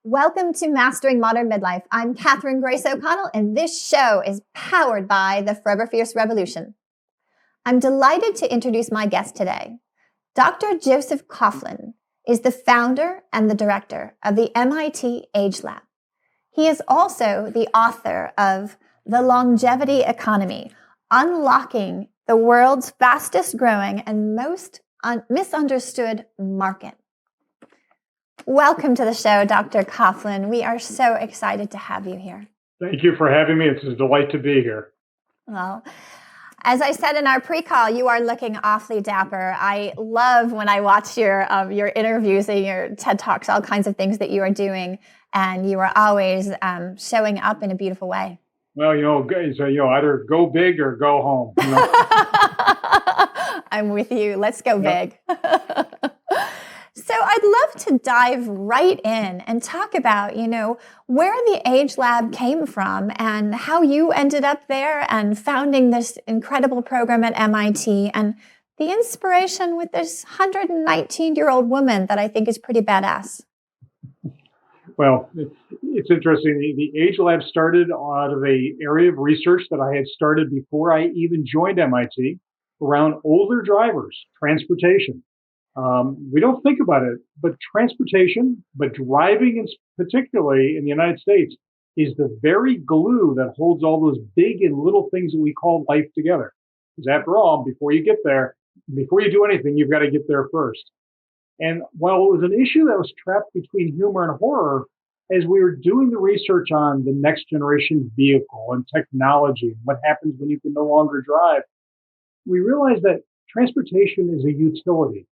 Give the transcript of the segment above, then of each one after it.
Welcome to Mastering Modern Midlife. I'm Catherine Grace O'Connell, and this show is powered by the Forever Fierce Revolution. I'm delighted to introduce my guest today. Dr. Joseph Coughlin is the founder and the director of the MIT AgeLab. He is also the author of The Longevity Economy, Unlocking the World's Fastest Growing and Most Misunderstood Market. Welcome to the show, Dr. Coughlin. We are so excited to have you here. Thank you for having me. It's a delight to be here. Well, as I said in our pre-call, you are looking awfully dapper. I love when I watch your interviews and your TED Talks, all kinds of things that you are doing, and you are always showing up in a beautiful way. Well, either go big or go home. I'm with you. Let's go big. So I'd love to dive right in and talk about, where the AgeLab came from and how you ended up there and founding this incredible program at MIT and the inspiration with this 119-year-old woman that I think is pretty badass. Well, it's interesting. The AgeLab started out of an area of research that I had started before I even joined MIT around older drivers, transportation. We don't think about it, but transportation, but driving particularly in the United States, is the very glue that holds all those big and little things that we call life together. Because after all, before you get there, before you do anything, you've got to get there first. And while it was an issue that was trapped between humor and horror, as we were doing the research on the next generation vehicle and technology, and what happens when you can no longer drive, we realized that transportation is a utility.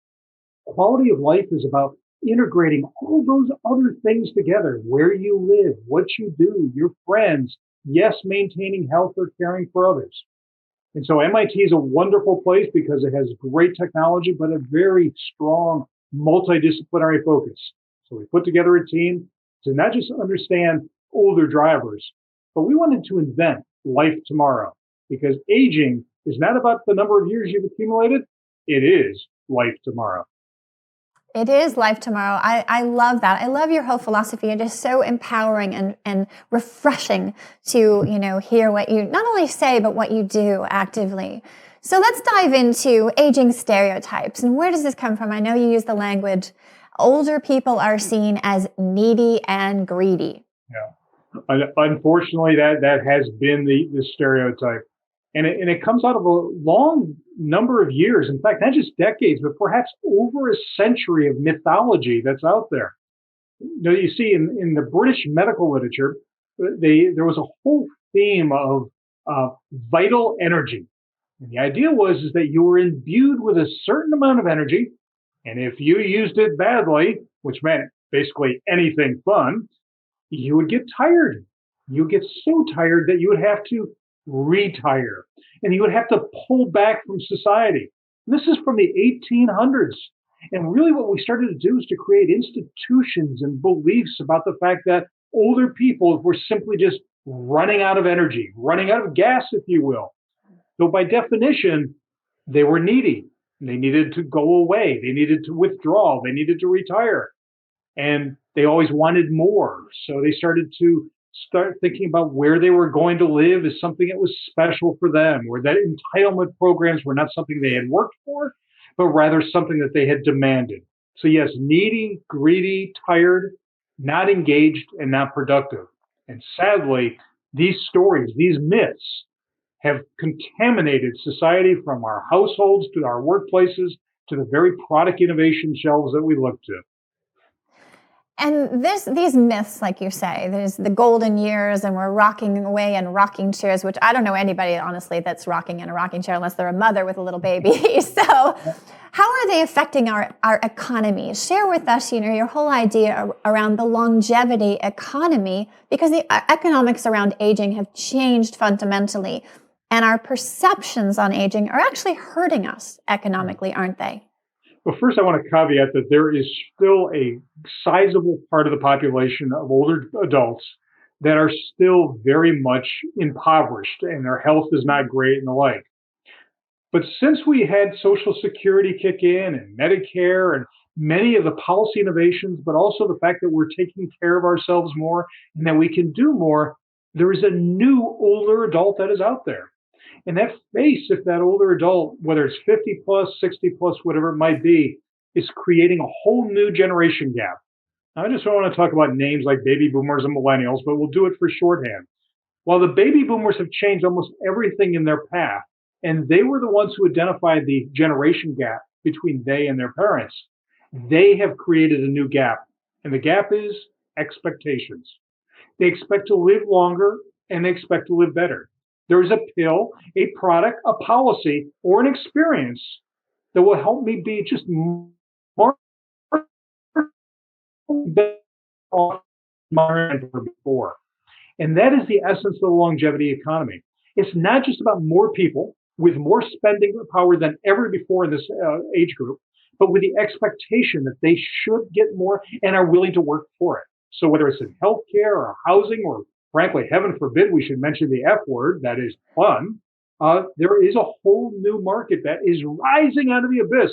Quality of life is about integrating all those other things together, where you live, what you do, your friends, yes, maintaining health or caring for others. And so MIT is a wonderful place because it has great technology, but a very strong multidisciplinary focus. So we put together a team to not just understand older drivers, but we wanted to invent life tomorrow, because aging is not about the number of years you've accumulated. It is life tomorrow. It is life tomorrow. I love that. I love your whole philosophy. It is so empowering and refreshing to, hear what you not only say, but what you do actively. So let's dive into aging stereotypes. And where does this come from? I know you use the language, older people are seen as needy and greedy. Yeah. Unfortunately, that has been the stereotype. And it comes out of a long number of years, in fact, not just decades, but perhaps over a century of mythology that's out there. You see, in the British medical literature, there was a whole theme of vital energy. And the idea was that you were imbued with a certain amount of energy, and if you used it badly, which meant basically anything fun, you would get tired. You would get so tired that you would have to retire, and you would have to pull back from society. And this is from the 1800s. And really what we started to do is to create institutions and beliefs about the fact that older people were simply just running out of energy, running out of gas, if you will. So by definition, they were needy. They needed to go away. They needed to withdraw. They needed to retire. And they always wanted more. So they started to start thinking about where they were going to live as something that was special for them, where that entitlement programs were not something they had worked for, but rather something that they had demanded. So yes, needy, greedy, tired, not engaged, and not productive. And sadly, these stories, these myths, have contaminated society from our households to our workplaces to the very product innovation shelves that we look to. And these myths, like you say, there's the golden years and we're rocking away in rocking chairs, which I don't know anybody, honestly, that's rocking in a rocking chair unless they're a mother with a little baby. So how are they affecting our economy? Share with us, your whole idea around the longevity economy, because the economics around aging have changed fundamentally. And our perceptions on aging are actually hurting us economically, aren't they? Well, first, I want to caveat that there is still a sizable part of the population of older adults that are still very much impoverished and their health is not great and the like. But since we had Social Security kick in and Medicare and many of the policy innovations, but also the fact that we're taking care of ourselves more and that we can do more, there is a new older adult that is out there. And that face, if that older adult, whether it's 50 plus, 60 plus, whatever it might be, is creating a whole new generation gap. Now, I just don't want to talk about names like baby boomers and millennials, but we'll do it for shorthand. While the baby boomers have changed almost everything in their path, and they were the ones who identified the generation gap between they and their parents, they have created a new gap. And the gap is expectations. They expect to live longer and they expect to live better. There is a pill, a product, a policy, or an experience that will help me be just more than before. And that is the essence of the longevity economy. It's not just about more people with more spending power than ever before in this age group, but with the expectation that they should get more and are willing to work for it. So whether it's in healthcare or housing, or frankly, heaven forbid we should mention the F word, that is fun, there is a whole new market that is rising out of the abyss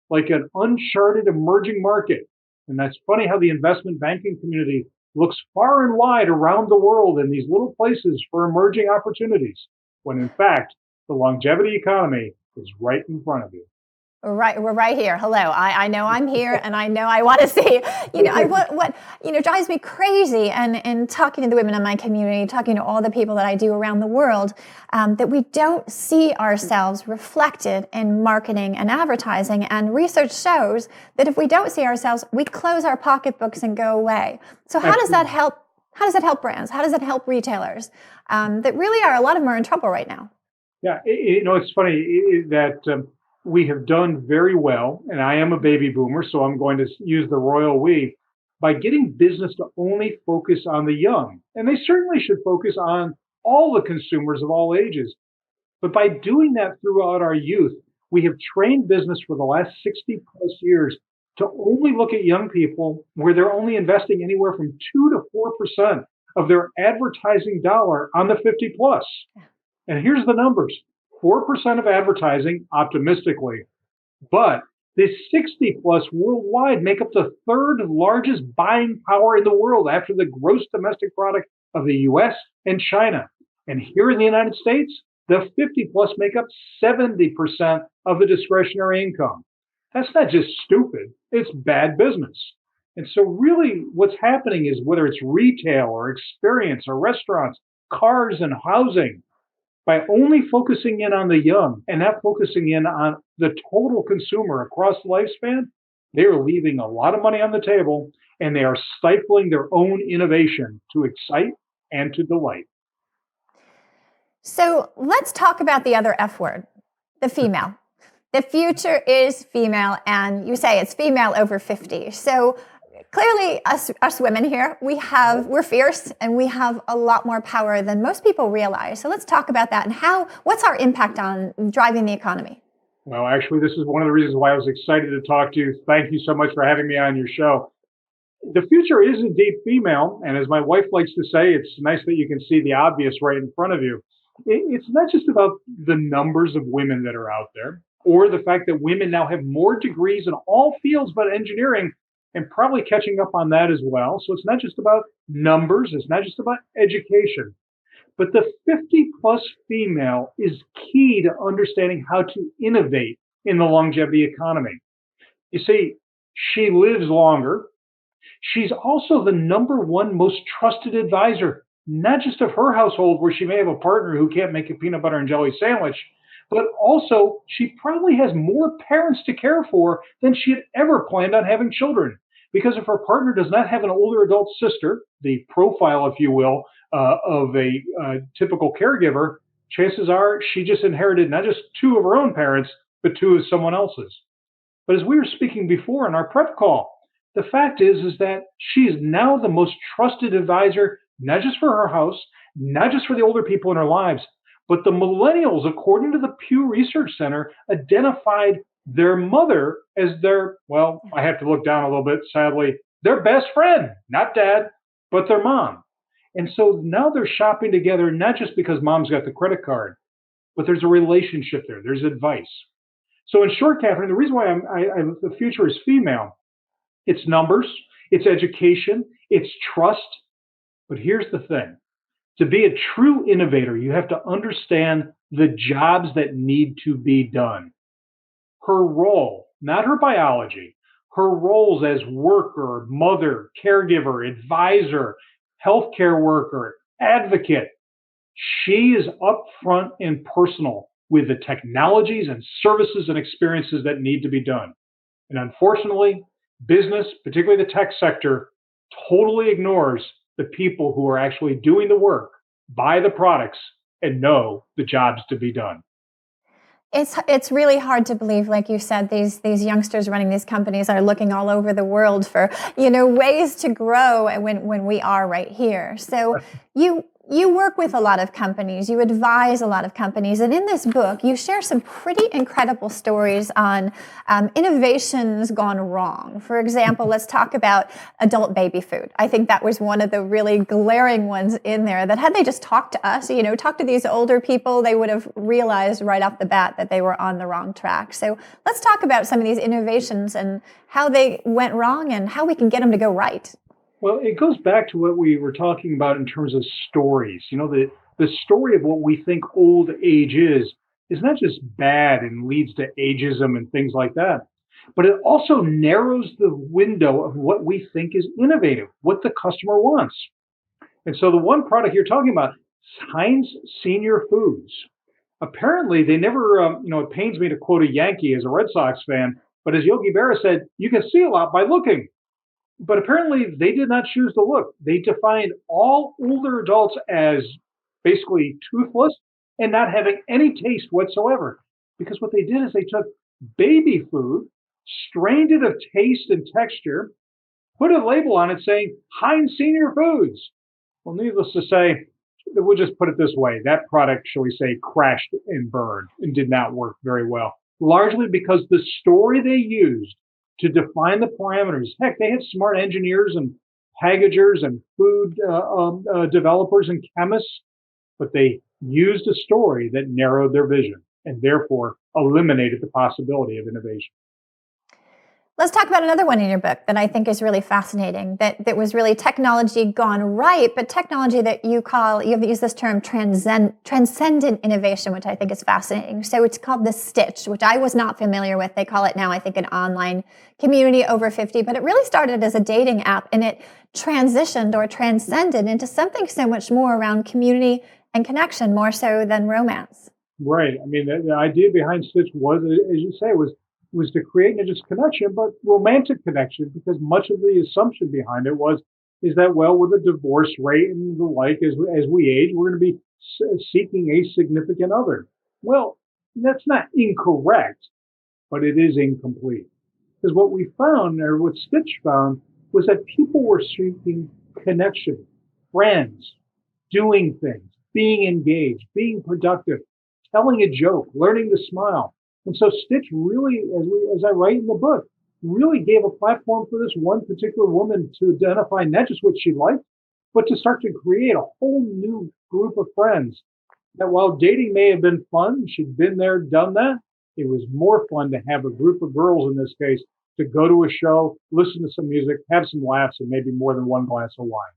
like an uncharted emerging market. And that's funny how the investment banking community looks far and wide around the world in these little places for emerging opportunities, when in fact, the longevity economy is right in front of you. Right, we're right here. Hello, I know I'm here, and I know I want to see. What drives me crazy, and talking to the women in my community, talking to all the people that I do around the world, that we don't see ourselves reflected in marketing and advertising. And research shows that if we don't see ourselves, we close our pocketbooks and go away. So how does that help? How does that help brands? How does it help retailers? That really a lot of them are in trouble right now. Yeah, it's funny that. We have done very well, and I am a baby boomer, so I'm going to use the royal we, by getting business to only focus on the young. And they certainly should focus on all the consumers of all ages. But by doing that throughout our youth, we have trained business for the last 60 plus years to only look at young people where they're only investing anywhere from 2 to 4% of their advertising dollar on the 50 plus. And here's the numbers. 4% of advertising, optimistically, but the 60 plus worldwide make up the third largest buying power in the world after the gross domestic product of the US and China. And here in the United States, the 50 plus make up 70% of the discretionary income. That's not just stupid, it's bad business. And so really what's happening is, whether it's retail or experience or restaurants, cars and housing, by only focusing in on the young and not focusing in on the total consumer across the lifespan, they are leaving a lot of money on the table, and they are stifling their own innovation to excite and to delight. So let's talk about the other F word, the female. The future is female, and you say it's female over 50. So clearly, us women here, we're fierce, and we have a lot more power than most people realize. So let's talk about that, and what's our impact on driving the economy? Well, actually, this is one of the reasons why I was excited to talk to you. Thank you so much for having me on your show. The future is indeed female, and as my wife likes to say, it's nice that you can see the obvious right in front of you. It's not just about the numbers of women that are out there, or the fact that women now have more degrees in all fields but engineering, and probably catching up on that as well. So it's not just about numbers, it's not just about education, but the 50 plus female is key to understanding how to innovate in the longevity economy. You see, she lives longer. She's also the number one most trusted advisor, not just of her household, where she may have a partner who can't make a peanut butter and jelly sandwich, but also she probably has more parents to care for than she had ever planned on having children. Because if her partner does not have an older adult sister, the profile, if you will, of a typical caregiver, chances are she just inherited not just 2 of her own parents, but 2 of someone else's. But as we were speaking before in our prep call, the fact is that she is now the most trusted advisor, not just for her house, not just for the older people in her lives, but the millennials, according to the Pew Research Center, identified their mother as their, well, I have to look down a little bit, sadly, their best friend, not dad, but their mom. And so now they're shopping together, not just because mom's got the credit card, but there's a relationship there. There's advice. So in short, Catherine, the reason why the future is female It's numbers, it's education, it's trust. But here's the thing. To be a true innovator, you have to understand the jobs that need to be done. Her role, not her biology, her roles as worker, mother, caregiver, advisor, healthcare worker, advocate. She is upfront and personal with the technologies and services and experiences that need to be done. And unfortunately, business, particularly the tech sector, totally ignores the people who are actually doing the work, buy the products, and know the jobs to be done. It's really hard to believe, like you said, these youngsters running these companies are looking all over the world for, ways to grow when we are right here. So you work with a lot of companies, you advise a lot of companies, and in this book, you share some pretty incredible stories on innovations gone wrong. For example, let's talk about adult baby food. I think that was one of the really glaring ones in there that had they just talked to us, talked to these older people, they would have realized right off the bat that they were on the wrong track. So let's talk about some of these innovations and how they went wrong and how we can get them to go right. Well, it goes back to what we were talking about in terms of stories. The story of what we think old age is not just bad and leads to ageism and things like that, but it also narrows the window of what we think is innovative, what the customer wants. And so the one product you're talking about, Heinz Senior Foods. Apparently, they never, it pains me to quote a Yankee as a Red Sox fan, but as Yogi Berra said, you can see a lot by looking. But apparently, they did not choose to look. They defined all older adults as basically toothless and not having any taste whatsoever. Because what they did is they took baby food, strained it of taste and texture, put a label on it saying Heinz Senior Foods. Well, needless to say, we'll just put it this way. That product, shall we say, crashed and burned and did not work very well, largely because the story they used to define the parameters. Heck, they had smart engineers and packagers and food developers and chemists, but they used a story that narrowed their vision and therefore eliminated the possibility of innovation. Let's talk about another one in your book that I think is really fascinating, that was really technology gone right, but technology that you've used this term transcendent innovation, which I think is fascinating. So it's called the Stitch, which I was not familiar with. They call it now, I think, an online community over 50, but it really started as a dating app and it transitioned or transcended into something so much more around community and connection, more so than romance. Right. I mean, the idea behind Stitch was, as you say, was to create not just connection, but romantic connection, because much of the assumption behind it is that, well, with the divorce rate and the like, as we age, we're going to be seeking a significant other. Well, that's not incorrect, but it is incomplete. Because what we found, or what Snitch found, was that people were seeking connection, friends, doing things, being engaged, being productive, telling a joke, learning to smile. And so Stitch really, as I write in the book, really gave a platform for this one particular woman to identify not just what she liked, but to start to create a whole new group of friends. That while dating may have been fun, she'd been there, done that, it was more fun to have a group of girls in this case to go to a show, listen to some music, have some laughs, and maybe more than one glass of wine.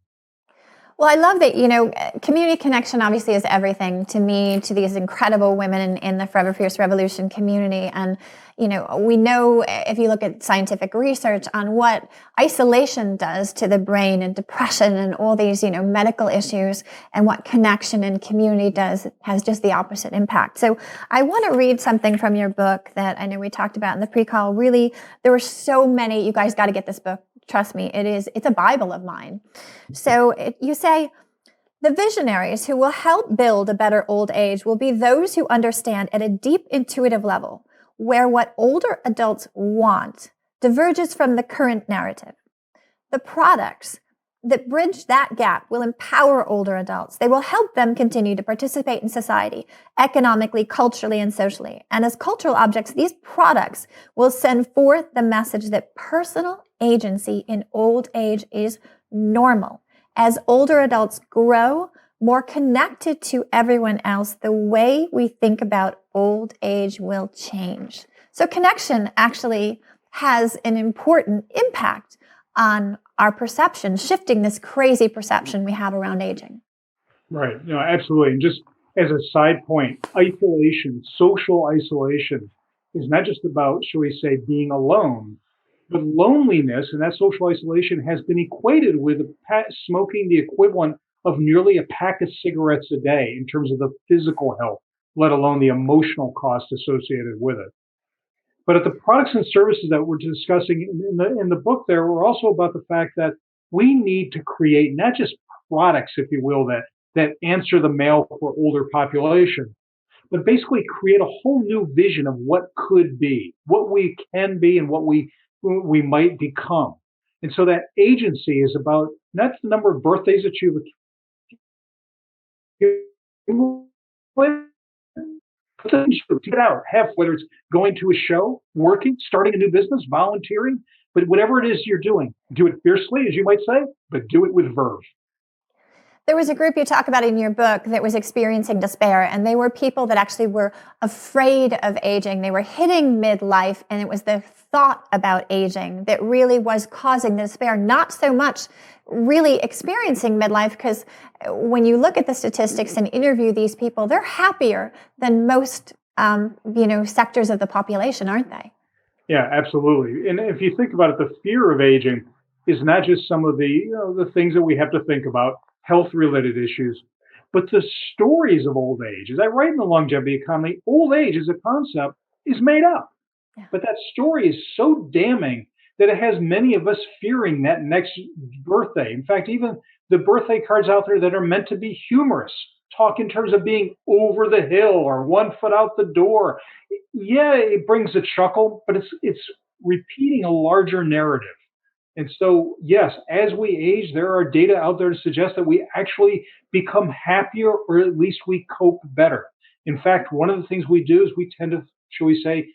Well, I love that, community connection obviously is everything to me, to these incredible women in the Forever Fierce Revolution community. And, we know if you look at scientific research on what isolation does to the brain and depression and all these, medical issues, and what connection and community has just the opposite impact. So I want to read something from your book that I know we talked about in the pre-call. Really, there were so many. You guys got to get this book. Trust me, it's a Bible of mine. So you say, the visionaries who will help build a better old age will be those who understand at a deep intuitive level where what older adults want diverges from the current narrative. The products that bridge that gap will empower older adults. They will help them continue to participate in society, economically, culturally, and socially. And as cultural objects, these products will send forth the message that personal agency in old age is normal. As older adults grow more connected to everyone else, the way we think about old age will change. So connection actually has an important impact on our perception, shifting this crazy perception we have around aging. Right. No, absolutely. And just as a side point, isolation, social isolation is not just about, shall we say, being alone, but loneliness and that social isolation has been equated with smoking the equivalent of nearly a pack of cigarettes a day in terms of the physical health, let alone the emotional cost associated with it. But at the products and services that we're discussing in the book there, we're also about the fact that we need to create not just products, if you will, that answer the mail for older population, but basically create a whole new vision of what could be, what we can be, and what we might become. And so that agency is about not the number of birthdays that you've get out, have whether it's going to a show, working, starting a new business, volunteering, but whatever it is you're doing, do it fiercely, as you might say, but do it with verve. There was a group you talk about in your book that was experiencing despair, and they were people that actually were afraid of aging. They were hitting midlife, and it was the thought about aging that really was causing the despair, not so much really experiencing midlife, because when you look at the statistics and interview these people, they're happier than most sectors of the population, aren't they? Yeah, absolutely. And if you think about it, the fear of aging is not just some of the things that we have to think about, health-related issues, but the stories of old age. As I write in the Longevity Economy, old age as a concept is made up. Yeah. But that story is so damning that it has many of us fearing that next birthday. In fact, even the birthday cards out there that are meant to be humorous talk in terms of being over the hill or 1 foot out the door. Yeah, it brings a chuckle, but it's repeating a larger narrative. And so, yes, as we age, there are data out there to suggest that we actually become happier, or at least we cope better. In fact, one of the things we do is we tend to, shall we say,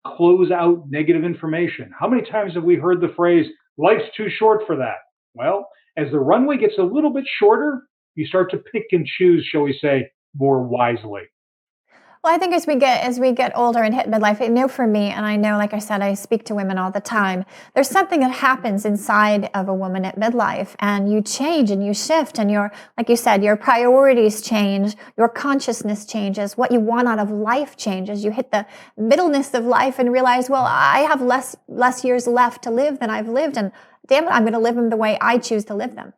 close out negative information. How many times have we heard the phrase, life's too short for that? Well, as the runway gets a little bit shorter, you start to pick and choose, shall we say, more wisely. Well, I think as we get older and hit midlife, I know for me, and I know, like I said, I speak to women all the time, there's something that happens inside of a woman at midlife, and you change and you shift, and like you said, your priorities change, your consciousness changes, what you want out of life changes. You hit the middleness of life and realize, well, I have less years left to live than I've lived, and damn it, I'm going to live them the way I choose to live them.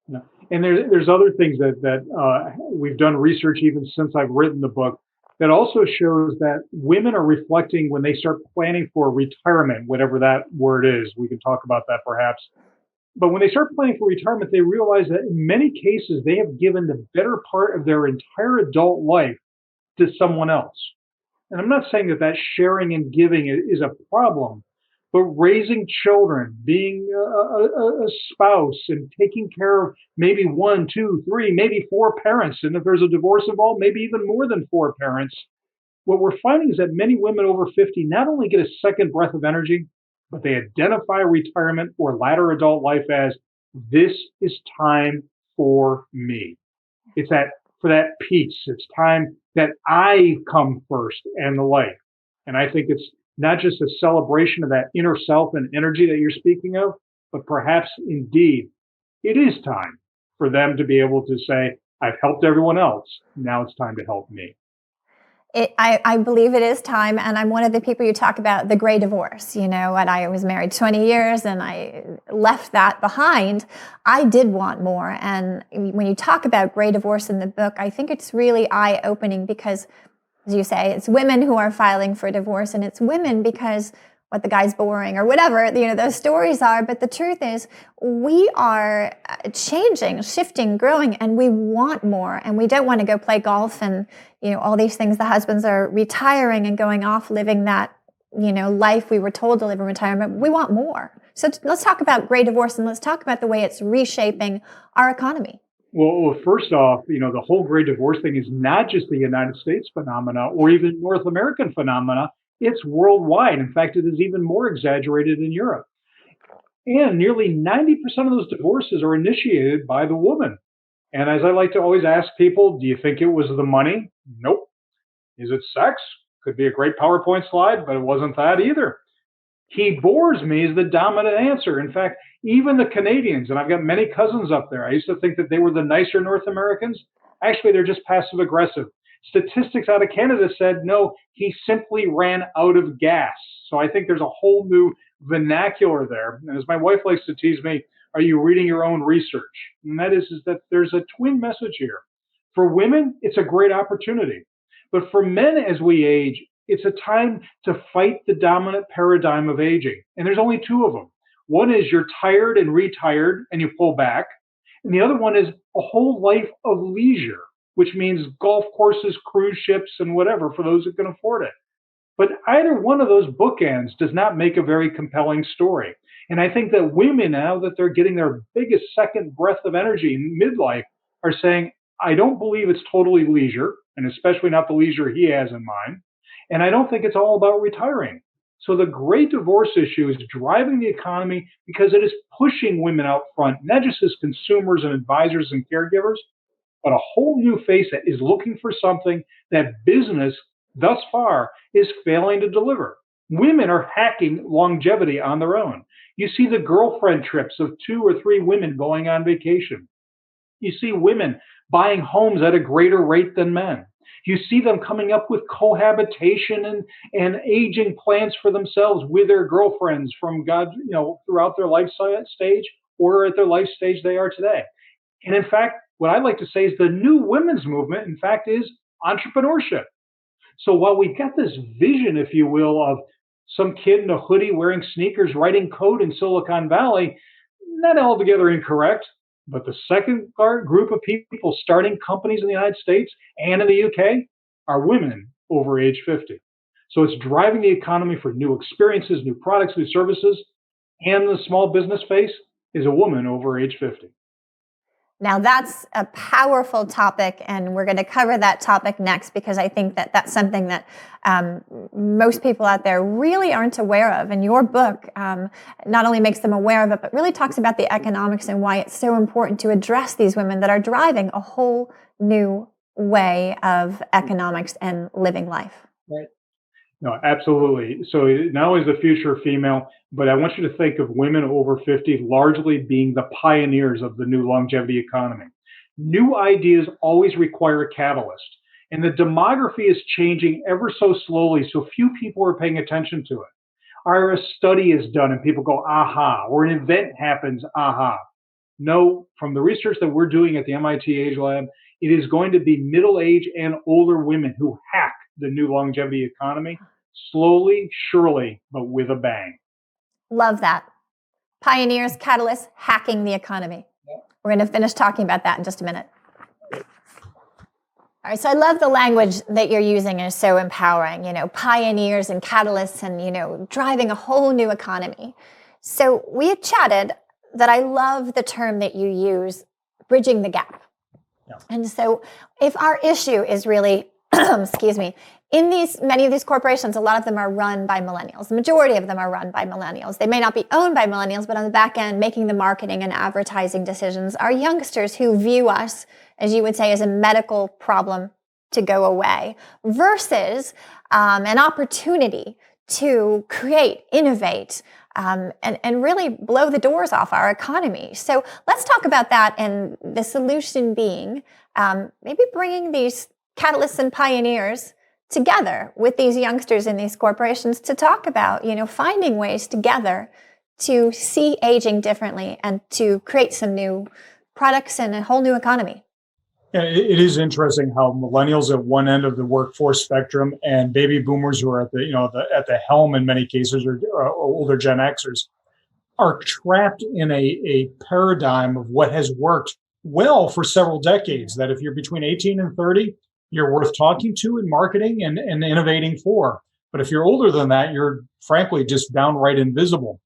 Yeah. And there's other things that we've done research even since I've written the book that also shows that women are reflecting when they start planning for retirement, whatever that word is. We can talk about that perhaps. But when they start planning for retirement, they realize that in many cases, they have given the better part of their entire adult life to someone else. And I'm not saying that sharing and giving is a problem, but raising children, being a spouse, and taking care of maybe 1, 2, 3, maybe 4 parents. And if there's a divorce involved, maybe even more than 4 parents. What we're finding is that many women over 50 not only get a second breath of energy, but they identify retirement or latter adult life as, this is time for me. It's for that peace. It's time that I come first and the like. And I think it's not just a celebration of that inner self and energy that you're speaking of, but perhaps indeed it is time for them to be able to say, I've helped everyone else. Now it's time to help me. I believe it is time, and I'm one of the people you talk about, the gray divorce. And I was married 20 years, and I left that behind. I did want more, and when you talk about gray divorce in the book, I think it's really eye-opening because, as you say, it's women who are filing for divorce, and it's women because what the guy's boring or whatever, those stories are. But the truth is, we are changing, shifting, growing, and we want more. And we don't want to go play golf and, all these things. The husbands are retiring and going off living that, life we were told to live in retirement. We want more. So let's talk about gray divorce, and let's talk about the way it's reshaping our economy. Well, first off, the whole gray divorce thing is not just the United States phenomena or even North American phenomena. It's worldwide. In fact, it is even more exaggerated in Europe. And nearly 90% of those divorces are initiated by the woman. And as I like to always ask people, do you think it was the money? Nope. Is it sex? Could be a great PowerPoint slide, but it wasn't that either. He bores me as the dominant answer. In fact, even the Canadians, and I've got many cousins up there, I used to think that they were the nicer North Americans. Actually, they're just passive aggressive. Statistics out of Canada said, no, he simply ran out of gas. So I think there's a whole new vernacular there. And as my wife likes to tease me, are you reading your own research? And that is that there's a twin message here. For women, it's a great opportunity. But for men as we age, it's a time to fight the dominant paradigm of aging. And there's only two of them. One is you're tired and retired and you pull back. And the other one is a whole life of leisure, which means golf courses, cruise ships, and whatever for those who can afford it. But either one of those bookends does not make a very compelling story. And I think that women, now that they're getting their biggest second breath of energy in midlife, are saying, I don't believe it's totally leisure, and especially not the leisure he has in mind. And I don't think it's all about retiring. So the great divorce issue is driving the economy because it is pushing women out front, not just as consumers and advisors and caregivers, but a whole new face that is looking for something that business thus far is failing to deliver. Women are hacking longevity on their own. You see the girlfriend trips of 2 or 3 women going on vacation. You see women buying homes at a greater rate than men. You see them coming up with cohabitation and aging plans for themselves with their girlfriends from throughout their life stage or at their life stage they are today. And in fact, what I like to say is the new women's movement, in fact, is entrepreneurship. So while we've got this vision, if you will, of some kid in a hoodie wearing sneakers writing code in Silicon Valley, not altogether incorrect. But the second group of people starting companies in the United States and in the UK are women over age 50. So it's driving the economy for new experiences, new products, new services, and the small business space is a woman over age 50. Now that's a powerful topic, and we're going to cover that topic next because I think that that's something that most people out there really aren't aware of. And your book not only makes them aware of it, but really talks about the economics and why it's so important to address these women that are driving a whole new way of economics and living life. Right. No, absolutely. So not only is the future female, but I want you to think of women over 50 largely being the pioneers of the new longevity economy. New ideas always require a catalyst, and the demography is changing ever so slowly, so few people are paying attention to it. Or a study is done and people go, aha, or an event happens, aha. No, from the research that we're doing at the MIT AgeLab, it is going to be middle-aged and older women who hack the new longevity economy, slowly, surely, but with a bang. Love that. Pioneers, catalysts, hacking the economy. Yeah. We're going to finish talking about that in just a minute. All right, so I love the language that you're using. It's so empowering, pioneers and catalysts and, driving a whole new economy. So we had chatted that I love the term that you use, bridging the gap. Yeah. And so if our issue is really excuse me, in many of these corporations, a lot of them are run by millennials. The majority of them are run by millennials. They may not be owned by millennials, but on the back end, making the marketing and advertising decisions are youngsters who view us, as you would say, as a medical problem to go away, versus an opportunity to create, innovate, and really blow the doors off our economy. So let's talk about that, and the solution being maybe bringing these catalysts and pioneers together with these youngsters in these corporations to talk about, finding ways together to see aging differently and to create some new products and a whole new economy. Yeah, it is interesting how millennials at one end of the workforce spectrum and baby boomers who are at the helm in many cases, or older Gen Xers, are trapped in a paradigm of what has worked well for several decades. That if you're between 18 and 30, you're worth talking to in marketing and innovating for. But if you're older than that, you're frankly just downright invisible.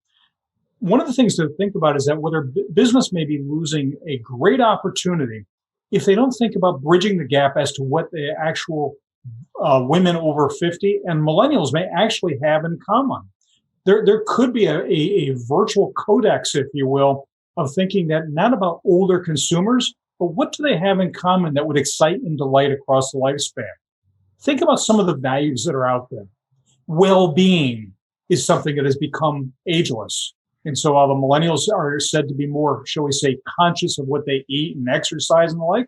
One of the things to think about is that whether business may be losing a great opportunity if they don't think about bridging the gap as to what the actual women over 50 and millennials may actually have in common. There could be a virtual codex, if you will, of thinking that not about older consumers, but what do they have in common that would excite and delight across the lifespan? Think about some of the values that are out there. Well-being is something that has become ageless. And so while the millennials are said to be more, shall we say, conscious of what they eat and exercise and the like,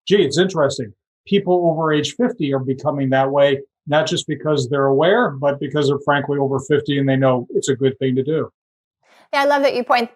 gee, it's interesting. People over age 50 are becoming that way, not just because they're aware, but because they're frankly over 50 and they know it's a good thing to do. Yeah, I love that you point.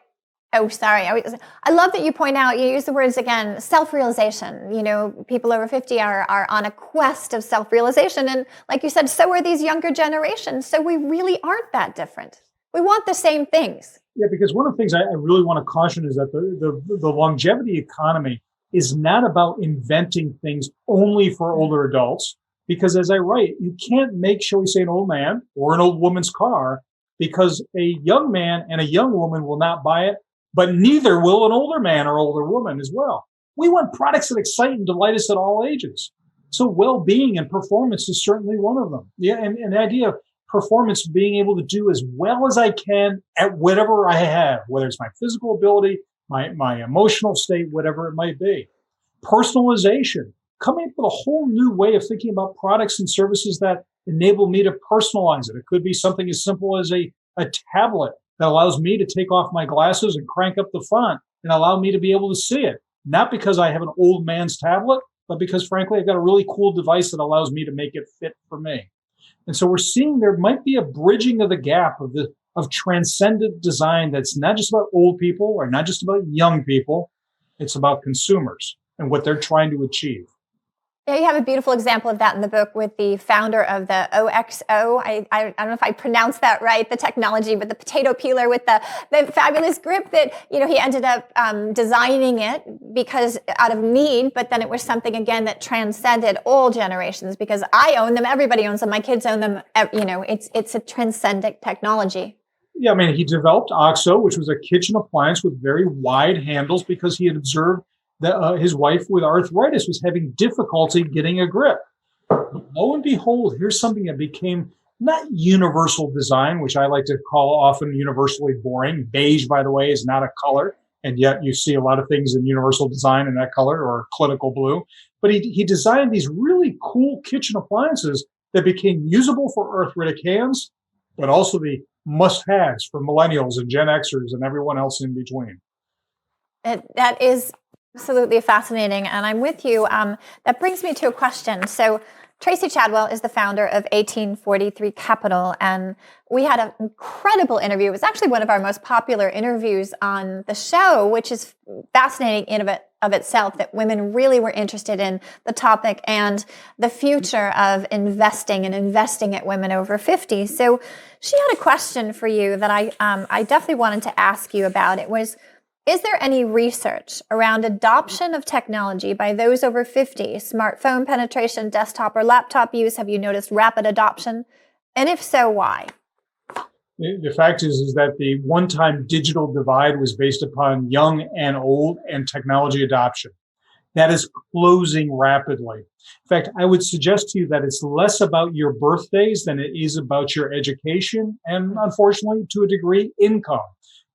Oh, sorry. I love that you point out, you use the words again, self-realization. You know, people over 50 are on a quest of self-realization. And like you said, so are these younger generations. So we really aren't that different. We want the same things. Yeah, because one of the things I really want to caution is that the longevity economy is not about inventing things only for older adults. Because as I write, you can't make, shall we say, an old man or an old woman's car, because a young man and a young woman will not buy it, but neither will an older man or older woman as well. We want products that excite and delight us at all ages. So well-being and performance is certainly one of them. Yeah, and the idea of performance being able to do as well as I can at whatever I have, whether it's my physical ability, my emotional state, whatever it might be. Personalization, coming up with a whole new way of thinking about products and services that enable me to personalize it. It could be something as simple as a tablet that allows me to take off my glasses and crank up the font and allow me to be able to see it. Not because I have an old man's tablet, but because frankly, I've got a really cool device that allows me to make it fit for me. And so we're seeing there might be a bridging of the gap of transcendent design that's not just about old people or not just about young people. It's about consumers and what they're trying to achieve. Yeah, you have a beautiful example of that in the book with the founder of the OXO. I don't know if I pronounced that right, the technology, but the potato peeler with the fabulous grip that, you know, he ended up designing it because out of need, but then it was something, again, that transcended all generations because I own them, everybody owns them, my kids own them, you know, it's a transcendent technology. Yeah, I mean, he developed OXO, which was a kitchen appliance with very wide handles because he had observed that his wife with arthritis was having difficulty getting a grip. Lo and behold, here's something that became not universal design, which I like to call often universally boring. Beige, by the way, is not a color, and yet you see a lot of things in universal design in that color or clinical blue. But he designed these really cool kitchen appliances that became usable for arthritic hands, but also the must-haves for millennials and Gen Xers and everyone else in between. That is absolutely fascinating, and I'm with you. That brings me to a question. So Tracy Chadwell is the founder of 1843 Capital, and we had an incredible interview. It was actually one of our most popular interviews on the show, which is fascinating in of itself, that women really were interested in the topic and the future of investing and investing at women over 50. So she had a question for you that I definitely wanted to ask you about. It was, is there any research around adoption of technology by those over 50? Smartphone penetration, desktop or laptop use? Have you noticed rapid adoption? And if so, why? The fact is that the one-time digital divide was based upon young and old and technology adoption. That is closing rapidly. In fact, I would suggest to you that it's less about your birthdays than it is about your education and, unfortunately, to a degree, income.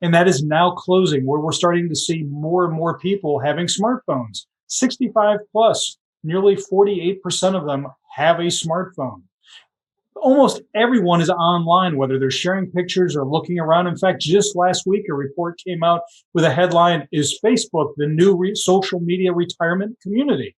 And that is now closing, where we're starting to see more and more people having smartphones. 65 plus, nearly 48% of them have a smartphone. Almost everyone is online, whether they're sharing pictures or looking around. In fact, just last week, a report came out with a headline, "Is Facebook the new social media retirement community?"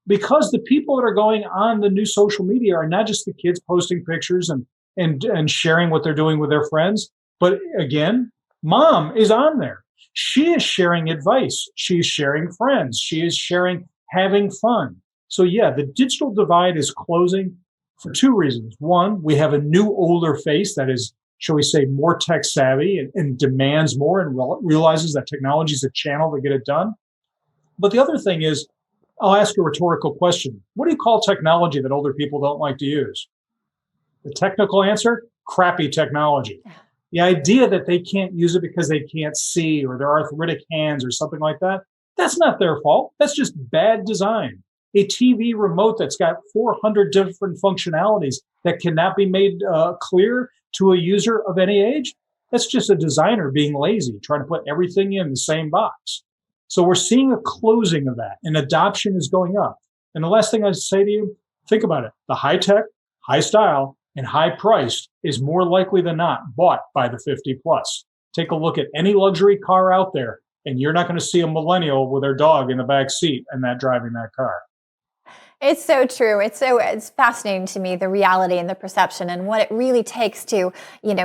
Because the people that are going on the new social media are not just the kids posting pictures and sharing what they're doing with their friends, but again, Mom is on there. She is sharing advice. She's sharing friends. She is sharing having fun. So yeah, the digital divide is closing for two reasons. One, we have a new older face that is, shall we say, more tech savvy and demands more and realizes that technology is a channel to get it done. But the other thing is, I'll ask a rhetorical question. What do you call technology that older people don't like to use? The technical answer, crappy technology. The idea that they can't use it because they can't see or their arthritic hands or something like that, that's not their fault. That's just bad design. A TV remote that's got 400 different functionalities that cannot be made clear to a user of any age, that's just a designer being lazy, trying to put everything in the same box. So we're seeing a closing of that, and adoption is going up. And the last thing I'd say to you, think about it. The high tech, high style and high priced is more likely than not bought by the 50 plus. Take a look at any luxury car out there, and you're not going to see a millennial with their dog in the back seat and that driving that car. It's so true. It's fascinating to me, the reality and the perception and what it really takes to,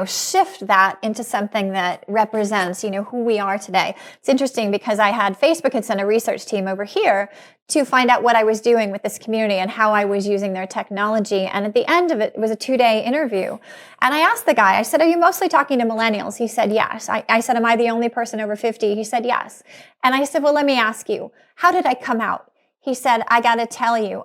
shift that into something that represents, who we are today. It's interesting because Facebook had sent a research team over here to find out what I was doing with this community and how I was using their technology. And at the end of it, it was a 2-day interview. And I asked the guy, I said, "Are you mostly talking to millennials?" He said, "Yes." I said, "Am I the only person over 50? He said, "Yes." And I said, "Well, let me ask you, how did I come out?" He said, "I got to tell you,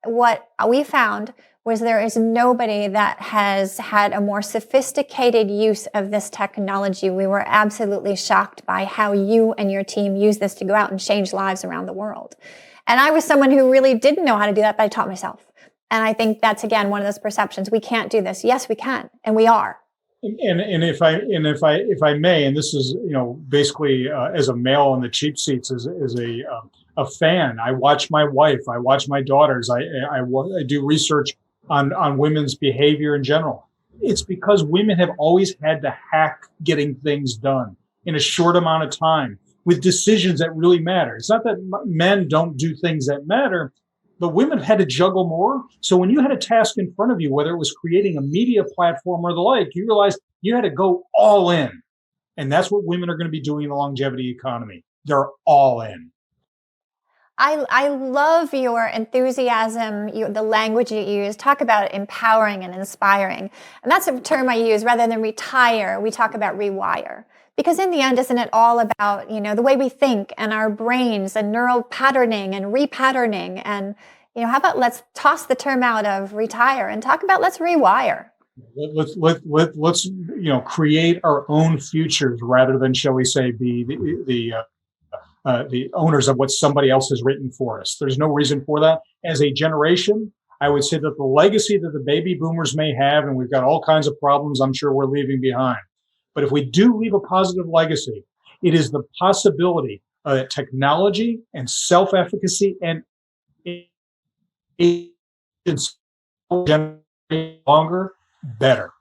what we found was there is nobody that has had a more sophisticated use of this technology. We were absolutely shocked by how you and your team use this to go out and change lives around the world." And I was someone who really didn't know how to do that, but I taught myself. And I think that's, again, one of those perceptions. We can't do this. Yes, we can. And we are. And if I may, and this is, basically as a male in the cheap seats, as a fan, I watch my wife, I watch my daughters, I do research on women's behavior in general. It's because women have always had to hack getting things done in a short amount of time with decisions that really matter. It's not that men don't do things that matter, but women had to juggle more. So when you had a task in front of you, whether it was creating a media platform or the like, you realized you had to go all in. And that's what women are going to be doing in the longevity economy. They're all in. I love your enthusiasm, the language you use. Talk about empowering and inspiring. And that's a term I use. Rather than retire, we talk about rewire. Because in the end, isn't it all about, the way we think and our brains and neural patterning and repatterning? And, how about let's toss the term out of retire and talk about let's rewire. Let's create our own futures rather than, shall we say, be the owners of what somebody else has written for us. There's no reason for that. As a generation, I would say that the legacy that the baby boomers may have, and we've got all kinds of problems I'm sure we're leaving behind. But if we do leave a positive legacy, it is the possibility that technology and self-efficacy and longer, better.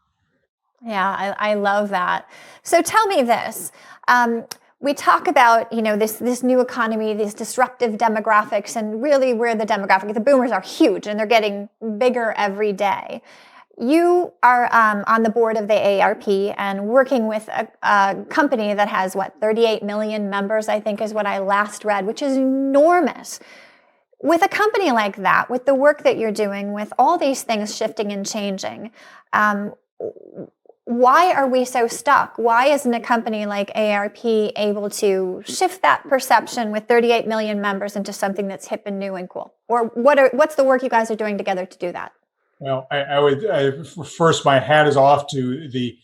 Yeah, I love that. So tell me this. We talk about, this new economy, these disruptive demographics, and really we're the demographic. The boomers are huge and they're getting bigger every day. You are on the board of the AARP and working with a company that has, 38 million members, I think is what I last read, which is enormous. With a company like that, with the work that you're doing, with all these things shifting and changing, why are we so stuck? Why isn't a company like AARP able to shift that perception with 38 million members into something that's hip and new and cool? Or what's the work you guys are doing together to do that? Well, I would first, my hat is off to the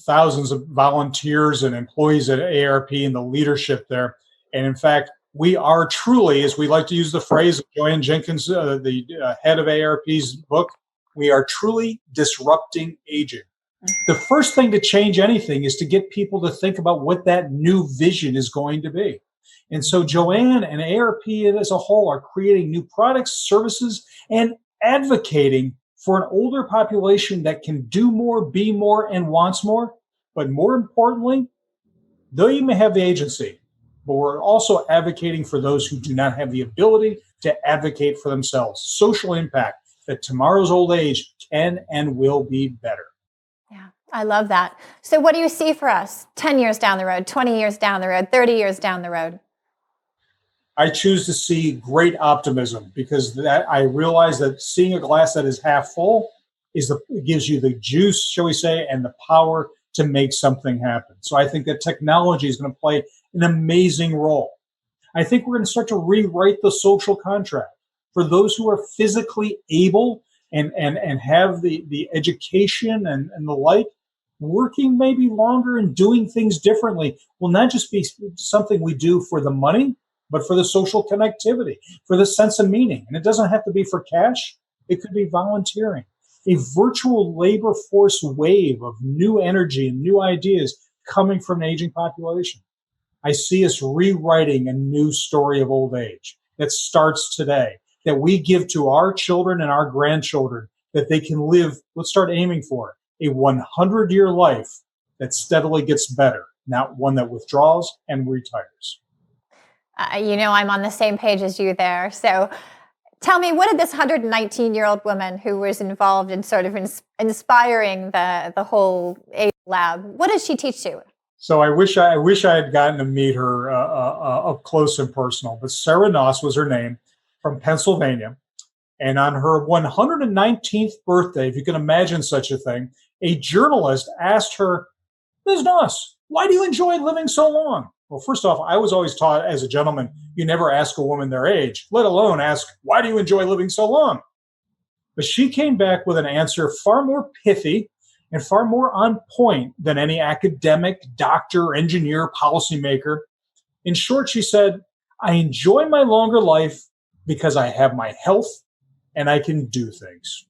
thousands of volunteers and employees at AARP and the leadership there. And in fact, we are truly, as we like to use the phrase of Joanne Jenkins, the head of AARP's book, we are truly disrupting aging. The first thing to change anything is to get people to think about what that new vision is going to be. And so Joanne and AARP as a whole are creating new products, services, and advocating for an older population that can do more, be more, and wants more. But more importantly, though you may have the agency, but we're also advocating for those who do not have the ability to advocate for themselves. Social impact, that tomorrow's old age can and will be better. Yeah, I love that. So what do you see for us 10 years down the road, 20 years down the road, 30 years down the road? I choose to see great optimism because that I realize that seeing a glass that is half full gives you the juice, shall we say, and the power to make something happen. So I think that technology is going to play an amazing role. I think we're going to start to rewrite the social contract for those who are physically able and have the education and the like. Working maybe longer and doing things differently will not just be something we do for the money, but for the social connectivity, for the sense of meaning. And it doesn't have to be for cash. It could be volunteering. A virtual labor force wave of new energy and new ideas coming from an aging population. I see us rewriting a new story of old age that starts today, that we give to our children and our grandchildren that they can live, let's start aiming for a 100-year life that steadily gets better, not one that withdraws and retires. I'm on the same page as you there. So tell me, what did this 119-year-old woman who was involved in sort of inspiring the whole AgeLab, what did she teach you? So I wish I had gotten to meet her up close and personal. But Sarah Noss was her name, from Pennsylvania. And on her 119th birthday, if you can imagine such a thing, a journalist asked her, Ms. Noss, why do you enjoy living so long? Well, first off, I was always taught as a gentleman, you never ask a woman their age, let alone ask, why do you enjoy living so long? But she came back with an answer far more pithy and far more on point than any academic, doctor, engineer, policymaker. In short, she said, I enjoy my longer life because I have my health and I can do things.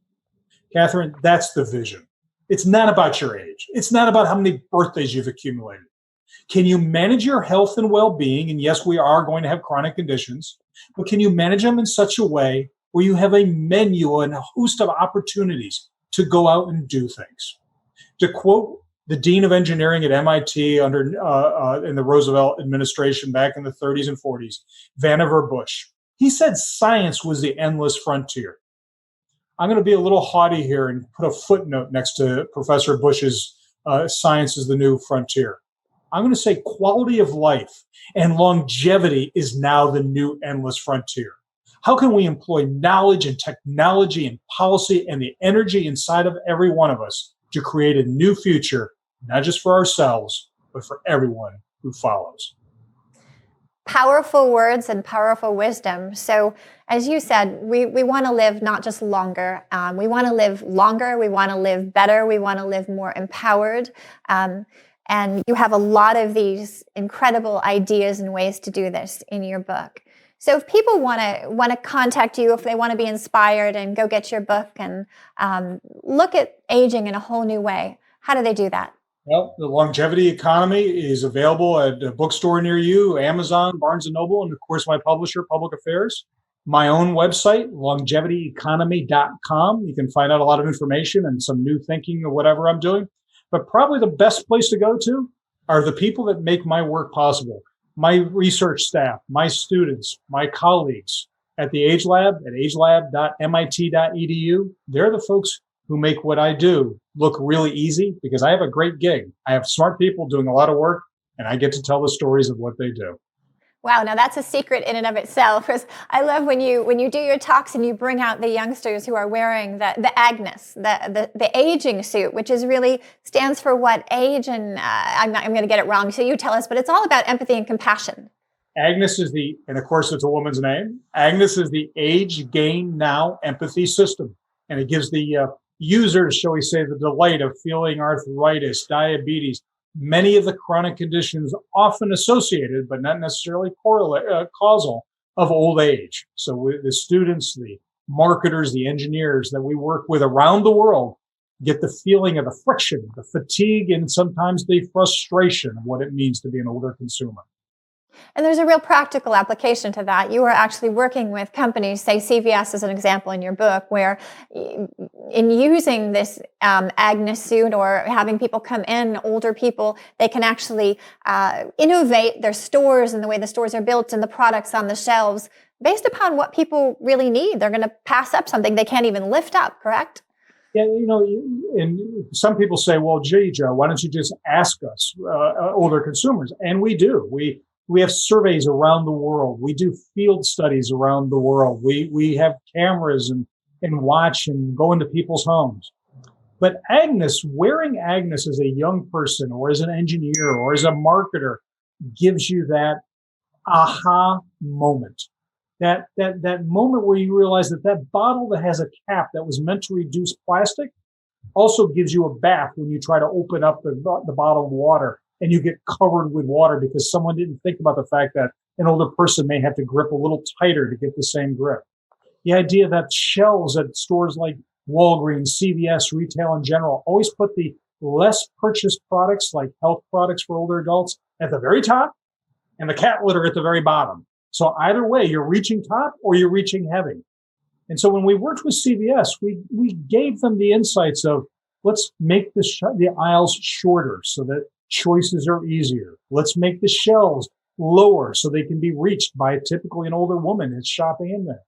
Catherine, that's the vision. It's not about your age. It's not about how many birthdays you've accumulated. Can you manage your health and well-being? And yes, we are going to have chronic conditions, but can you manage them in such a way where you have a menu and a host of opportunities to go out and do things? To quote the dean of engineering at MIT in the Roosevelt administration back in the 30s and 40s, Vannevar Bush, he said science was the endless frontier. I'm going to be a little haughty here and put a footnote next to Professor Bush's science is the new frontier. I'm going to say quality of life and longevity is now the new endless frontier. How can we employ knowledge and technology and policy and the energy inside of every one of us to create a new future, not just for ourselves, but for everyone who follows? Powerful words and powerful wisdom. So as you said, we want to live not just longer. We want to live longer. We want to live better. We want to live more empowered. And you have a lot of these incredible ideas and ways to do this in your book. So if people want to contact you, if they want to be inspired and go get your book and look at aging in a whole new way, how do they do that? Well, the Longevity Economy is available at a bookstore near you, Amazon, Barnes & Noble, and of course my publisher, Public Affairs. My own website, longevityeconomy.com. You can find out a lot of information and some new thinking or whatever I'm doing. But probably the best place to go to are the people that make my work possible. My research staff, my students, my colleagues at the AgeLab, at agelab.mit.edu. They're the folks who make what I do look really easy because I have a great gig. I have smart people doing a lot of work, and I get to tell the stories of what they do. Wow, now that's a secret in and of itself. Because I love when you do your talks and you bring out the youngsters who are wearing the Agnes, the aging suit, which is really stands for what age? And I'm going to get it wrong, so you tell us. But it's all about empathy and compassion. Agnes is and of course it's a woman's name. Agnes is the Age Gain Now Empathy System, and it gives the users, shall we say, the delight of feeling arthritis, diabetes, many of the chronic conditions often associated, but not necessarily causal, of old age. So the students, the marketers, the engineers that we work with around the world get the feeling of the friction, the fatigue, and sometimes the frustration of what it means to be an older consumer. And there's a real practical application to that. You are actually working with companies, say CVS as an example in your book, where in using this Agnes Suit or having people come in, older people, they can actually innovate their stores and the way the stores are built and the products on the shelves based upon what people really need. They're going to pass up something they can't even lift up, correct? Yeah, and some people say, well, gee, Joe, why don't you just ask us, older consumers? And we do. We have surveys around the world. We do field studies around the world. We have cameras and watch and go into people's homes. But Agnes, wearing Agnes as a young person or as an engineer or as a marketer gives you that aha moment. That moment where you realize that bottle that has a cap that was meant to reduce plastic also gives you a bath when you try to open up the bottle of water and you get covered with water because someone didn't think about the fact that an older person may have to grip a little tighter to get the same grip. The idea that shelves at stores like Walgreens, CVS, retail in general, always put the less purchased products like health products for older adults at the very top and the cat litter at the very bottom. So either way, you're reaching top or you're reaching heavy. And so when we worked with CVS, we gave them the insights of, let's make the aisles shorter so that choices are easier. Let's make the shelves lower so they can be reached by typically an older woman that's shopping in there.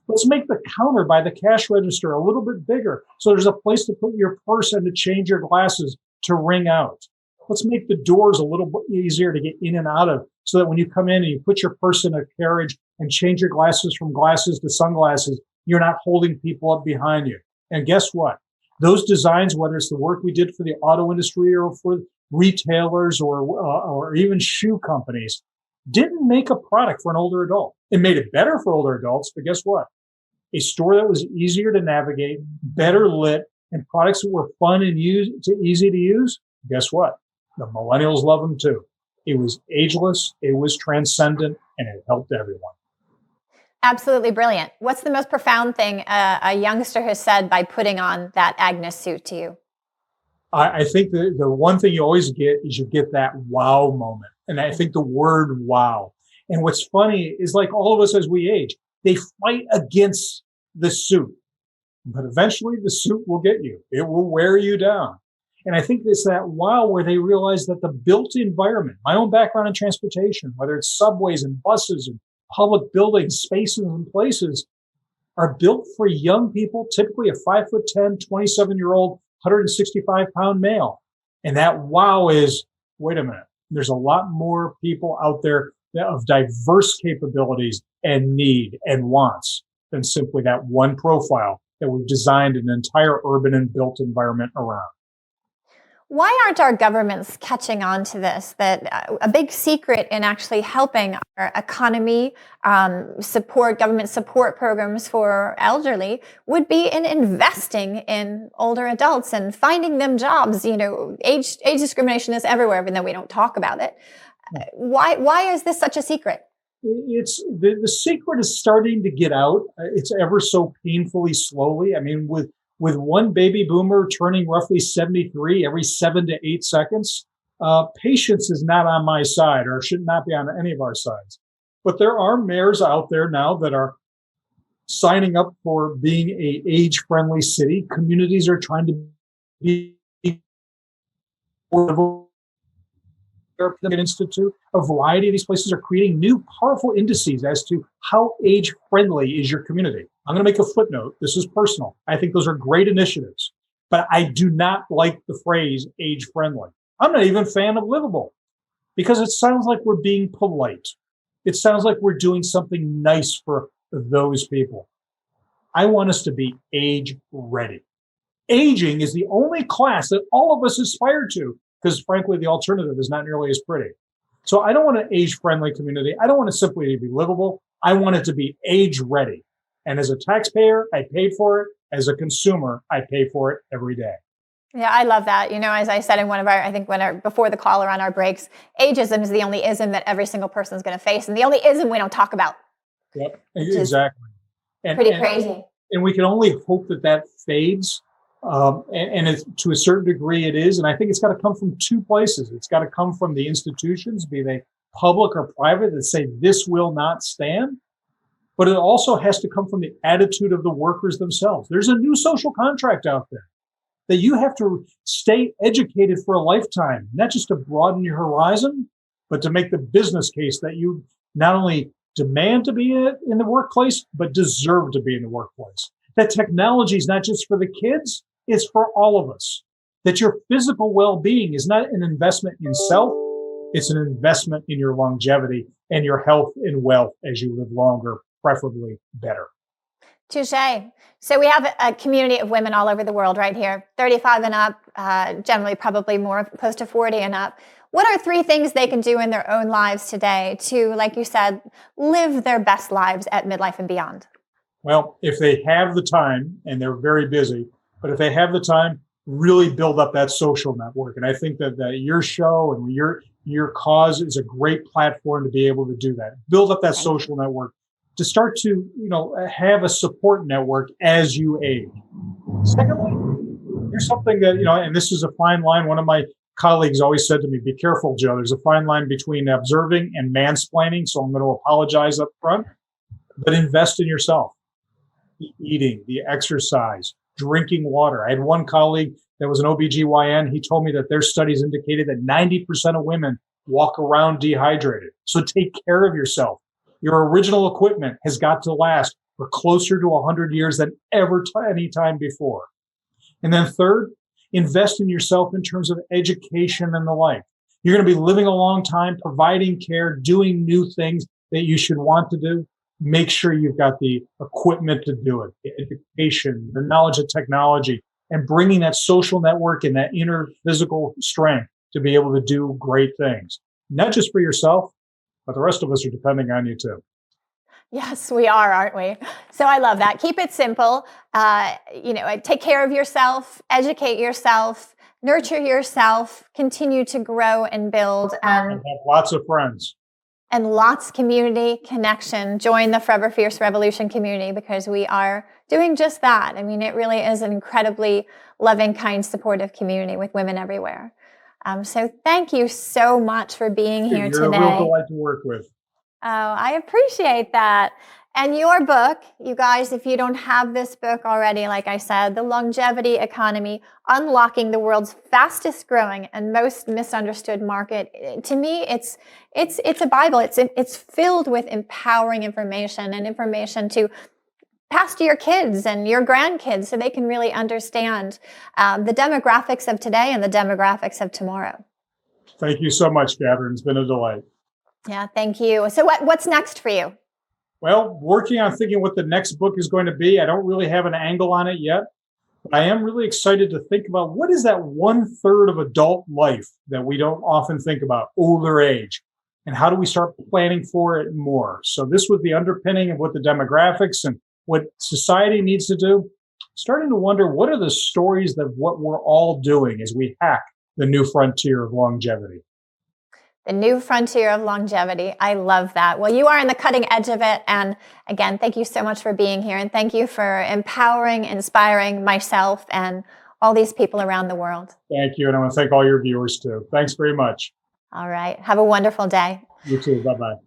Let's make the counter by the cash register a little bit bigger so there's a place to put your purse and to change your glasses to ring out. Let's make the doors a little bit easier to get in and out of so that when you come in and you put your purse in a carriage and change your glasses from glasses to sunglasses, you're not holding people up behind you. And guess what? Those designs, whether it's the work we did for the auto industry or for retailers or even shoe companies, didn't make a product for an older adult. It made it better for older adults, but guess what? A store that was easier to navigate, better lit, and products that were fun and easy to use, guess what? The millennials love them too. It was ageless, it was transcendent, and it helped everyone. Absolutely brilliant. What's the most profound thing a youngster has said by putting on that Agnes suit to you? I think the one thing you always get is you get that wow moment. And I think the word wow. And what's funny is, like all of us as we age, they fight against the suit. But eventually the suit will get you. It will wear you down. And I think it's that wow where they realize that the built environment, my own background in transportation, whether it's subways and buses and public buildings, spaces and places, are built for young people, typically a 5'10", 27-year-old, 165-pound male. And that wow is, wait a minute, there's a lot more people out there of diverse capabilities and need and wants than simply that one profile that we've designed an entire urban and built environment around. Why aren't our governments catching on to this? That a big secret in actually helping our economy government support programs for elderly would be in investing in older adults and finding them jobs. You know, age discrimination is everywhere, even though we don't talk about it. Why is this such a secret? It's the secret is starting to get out. It's ever so painfully slowly. I mean, with one baby boomer turning roughly 73 every 7 to 8 seconds, patience is not on my side, or should not be on any of our sides. But there are mayors out there now that are signing up for being an age-friendly city. Communities are trying to be Institute. A variety of these places are creating new powerful indices as to how age-friendly is your community. I'm going to make a footnote. This is personal. I think those are great initiatives, but I do not like the phrase age-friendly. I'm not even a fan of livable because it sounds like we're being polite. It sounds like we're doing something nice for those people. I want us to be age-ready. Aging is the only class that all of us aspire to, because frankly, the alternative is not nearly as pretty. So I don't want an age-friendly community. I don't want it simply to be livable. I want it to be age-ready. And as a taxpayer, I paid for it. As a consumer, I pay for it every day. Yeah, I love that. You know, as I said in one of our, before the call or on our breaks, ageism is the only ism that every single person is going to face, and the only ism we don't talk about. Yep, exactly. Pretty crazy. And we can only hope that fades. And to a certain degree it is. And I think it's got to come from two places. It's got to come from the institutions, be they public or private, that say this will not stand. But it also has to come from the attitude of the workers themselves. There's a new social contract out there that you have to stay educated for a lifetime, not just to broaden your horizon, but to make the business case that you not only demand to be in the workplace, but deserve to be in the workplace. That technology is not just for the kids, it's for all of us. That your physical well-being is not an investment in self, it's an investment in your longevity and your health and wealth as you live longer, preferably better. Touché. So we have a community of women all over the world right here, 35 and up, generally probably more close to 40 and up. What are 3 things they can do in their own lives today to, like you said, live their best lives at midlife and beyond? Well, if they have the time, and they're very busy, but if they have the time, really build up that social network. And I think that your show and your cause is a great platform to be able to do that. Build up that social network to start to, have a support network as you age. Secondly, here's something that, and this is a fine line. One of my colleagues always said to me, be careful, Joe. There's a fine line between observing and mansplaining. So I'm going to apologize up front, but invest in yourself. the eating, the exercise, drinking water. I had one colleague that was an OBGYN. He told me that their studies indicated that 90% of women walk around dehydrated. So take care of yourself. Your original equipment has got to last for closer to 100 years than ever any time before. And then third, invest in yourself in terms of education and the like. You're going to be living a long time, providing care, doing new things that you should want to do. Make sure you've got the equipment to do it, the education, the knowledge of technology, and bringing that social network and that inner physical strength to be able to do great things, not just for yourself, but the rest of us are depending on you too. Yes, we are, aren't we? So I love that. Keep it simple. Take care of yourself, educate yourself, nurture yourself, continue to grow and build. And have lots of friends. And lots of community connection. Join the Forever Fierce Revolution community because we are doing just that. I mean, it really is an incredibly loving, kind, supportive community with women everywhere. So thank you so much for being here today. You're a real delight to work with. Oh, I appreciate that. And your book, you guys, if you don't have this book already, like I said, The Longevity Economy, Unlocking the World's Fastest Growing and Most Misunderstood Market. To me, it's a Bible. It's filled with empowering information and information to pass to your kids and your grandkids so they can really understand the demographics of today and the demographics of tomorrow. Thank you so much, Catherine. It's been a delight. Yeah, thank you. So what's next for you? Well, working on thinking what the next book is going to be. I don't really have an angle on it yet, but I am really excited to think about what is that 1/3 of adult life that we don't often think about, older age, and how do we start planning for it more? So this was the underpinning of what the demographics and what society needs to do. Starting to wonder, what are the stories of what we're all doing as we hack the new frontier of longevity? The new frontier of longevity. I love that. Well, you are on the cutting edge of it. And again, thank you so much for being here. And thank you for empowering, inspiring myself and all these people around the world. Thank you. And I want to thank all your viewers too. Thanks very much. All right. Have a wonderful day. You too. Bye-bye.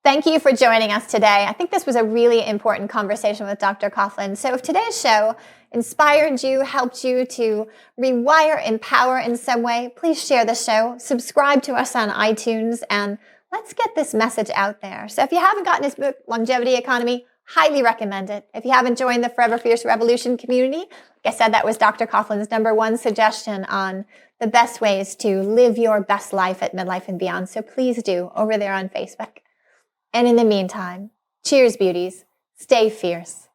Thank you for joining us today. I think this was a really important conversation with Dr. Coughlin. So if today's show inspired you, helped you to rewire, empower in some way, please share the show, subscribe to us on iTunes, and let's get this message out there. So if you haven't gotten his book, Longevity Economy, highly recommend it. If you haven't joined the Forever Fierce Revolution community, like I said, that was Dr. Coughlin's #1 suggestion on the best ways to live your best life at midlife and beyond. So please do over there on Facebook. And in the meantime, cheers, beauties. Stay fierce.